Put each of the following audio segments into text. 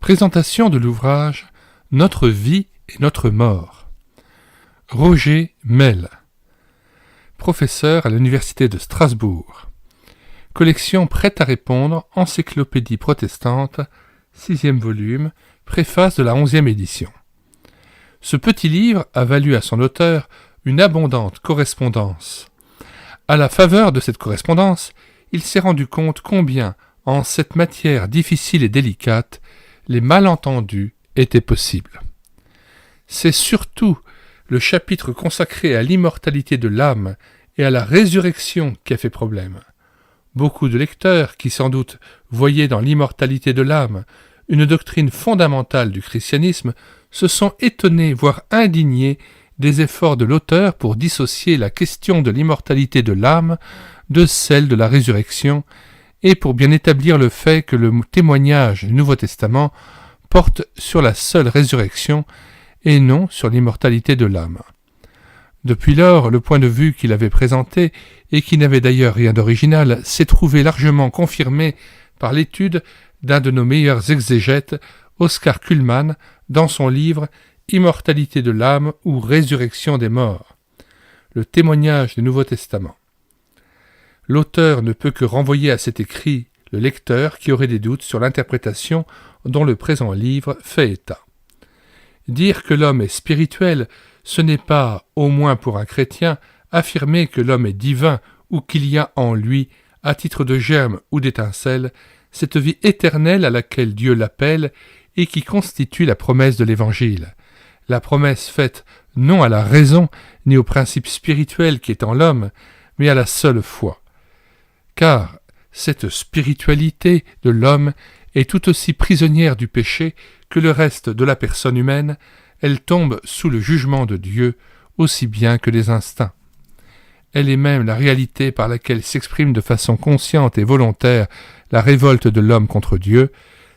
Présentation de l'ouvrage « Notre vie et notre mort ». Roger Mell, professeur à l'Université de Strasbourg. Collection prête à répondre, Encyclopédie protestante, 6e volume, préface de la 11e édition. Ce petit livre a valu à son auteur une abondante correspondance. À la faveur de cette correspondance, il s'est rendu compte combien, en cette matière difficile et délicate, les malentendus étaient possibles. C'est surtout le chapitre consacré à l'immortalité de l'âme et à la résurrection qui a fait problème. Beaucoup de lecteurs qui sans doute voyaient dans l'immortalité de l'âme une doctrine fondamentale du christianisme se sont étonnés, voire indignés, des efforts de l'auteur pour dissocier la question de l'immortalité de l'âme de celle de la résurrection et pour bien établir le fait que le témoignage du Nouveau Testament porte sur la seule résurrection et non sur l'immortalité de l'âme. Depuis lors, le point de vue qu'il avait présenté, et qui n'avait d'ailleurs rien d'original, s'est trouvé largement confirmé par l'étude d'un de nos meilleurs exégètes, Oscar Cullmann, dans son livre « Immortalité de l'âme ou résurrection des morts », le témoignage du Nouveau Testament. L'auteur ne peut que renvoyer à cet écrit le lecteur qui aurait des doutes sur l'interprétation dont le présent livre fait état. Dire que l'homme est spirituel, ce n'est pas, au moins pour un chrétien, affirmer que l'homme est divin ou qu'il y a en lui, à titre de germe ou d'étincelle, cette vie éternelle à laquelle Dieu l'appelle et qui constitue la promesse de l'Évangile. La promesse faite non à la raison ni au principe spirituel qui est en l'homme, mais à la seule foi. Car cette spiritualité de l'homme est tout aussi prisonnière du péché que le reste de la personne humaine, elle tombe sous le jugement de Dieu aussi bien que les instincts. Elle est même la réalité par laquelle s'exprime de façon consciente et volontaire la révolte de l'homme contre Dieu.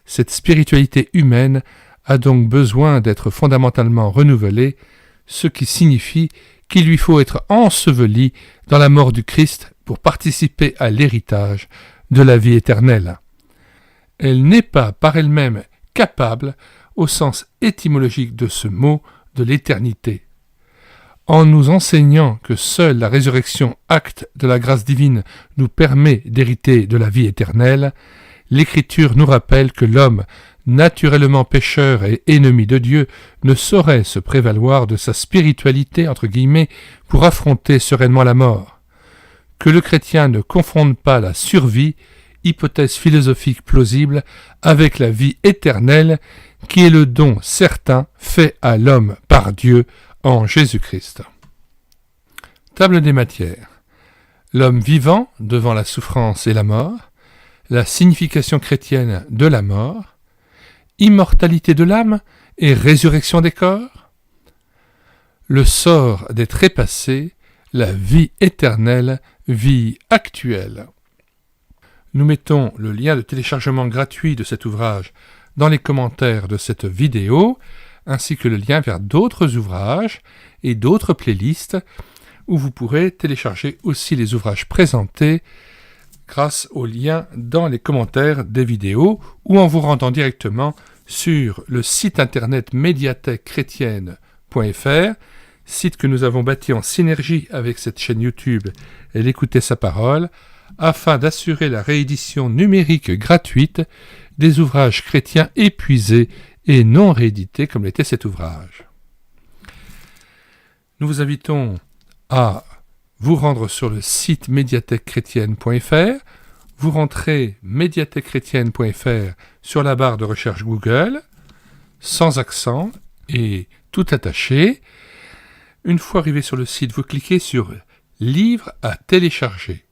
Cette spiritualité humaine a donc besoin d'être fondamentalement renouvelée, ce qui signifie qu'il lui faut être enseveli dans la mort du Christ pour participer à l'héritage de la vie éternelle. Elle n'est pas par elle-même capable, au sens étymologique de ce mot, de l'éternité. En nous enseignant que seule la résurrection, acte de la grâce divine, nous permet d'hériter de la vie éternelle, l'Écriture nous rappelle que l'homme, naturellement pécheur et ennemi de Dieu, ne saurait se prévaloir de sa spiritualité, entre guillemets, pour affronter sereinement la mort. Que le chrétien ne confonde pas la survie, hypothèse philosophique plausible, avec la vie éternelle, qui est le don certain fait à l'homme par Dieu en Jésus-Christ. Table des matières. L'homme vivant devant la souffrance et la mort, la signification chrétienne de la mort, immortalité de l'âme et résurrection des corps, le sort des trépassés, la vie éternelle, vie actuelle. Nous mettons le lien de téléchargement gratuit de cet ouvrage dans les commentaires de cette vidéo, ainsi que le lien vers d'autres ouvrages et d'autres playlists où vous pourrez télécharger aussi les ouvrages présentés grâce au lien dans les commentaires des vidéos ou en vous rendant directement sur le site internet médiathèquechrétienne.fr, site que nous avons bâti en synergie avec cette chaîne YouTube et l'Écouter sa parole, afin d'assurer la réédition numérique gratuite des ouvrages chrétiens épuisés et non réédités comme l'était cet ouvrage. Nous vous invitons à vous rendre sur le site médiathèquechrétienne.fr, vous rentrez médiathèquechrétienne.fr sur la barre de recherche Google, sans accent et tout attaché. Une fois arrivé sur le site, vous cliquez sur « Livre à télécharger ».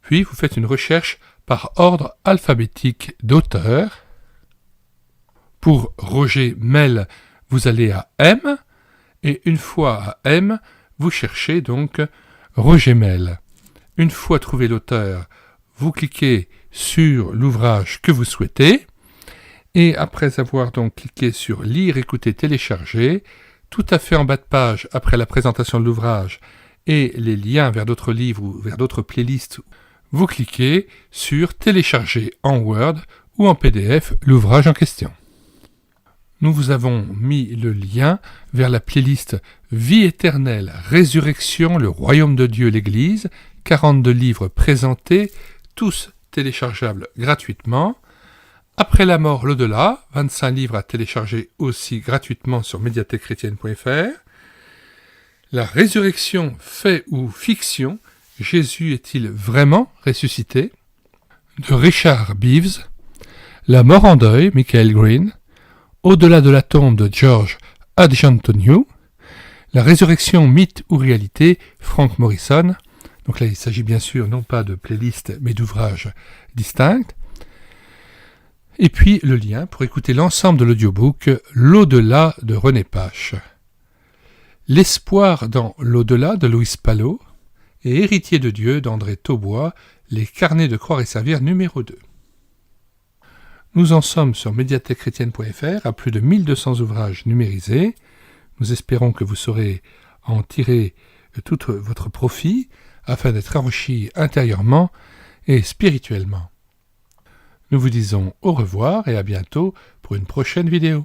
Puis vous faites une recherche par ordre alphabétique d'auteur. Pour Roger Mell, vous allez à M, et une fois à M, vous cherchez donc Roger Mell. Une fois trouvé l'auteur, vous cliquez sur l'ouvrage que vous souhaitez, et après avoir donc cliqué sur Lire, écouter, télécharger, tout à fait en bas de page après la présentation de l'ouvrage et les liens vers d'autres livres ou vers d'autres playlists, vous cliquez sur Télécharger en Word ou en PDF l'ouvrage en question. nous vous avons mis le lien vers la playlist Vie éternelle, Résurrection, le royaume de Dieu, l'Église, 42 livres présentés, tous téléchargeables gratuitement. Après la mort, l'au-delà, 25 livres à télécharger aussi gratuitement sur médiathèquechrétienne.fr. La résurrection, fait ou fiction, Jésus est-il vraiment ressuscité? De Richard Beeves. La mort en deuil, Michael Green. Au-delà de la tombe de George Adjantoniou. La résurrection, mythe ou réalité, Frank Morrison. Donc là, il s'agit bien sûr non pas de playlists, mais d'ouvrages distincts. Et puis le lien pour écouter l'ensemble de l'audiobook L'au-delà de René Pache. L'espoir dans l'au-delà de Louis Palot et Héritier de Dieu d'André Taubois, les carnets de croire et servir numéro 2. Nous en sommes sur médiathèquechrétienne.fr à plus de 1200 ouvrages numérisés. Nous espérons que vous saurez en tirer tout votre profit afin d'être enrichi intérieurement et spirituellement. Nous vous disons au revoir et à bientôt pour une prochaine vidéo.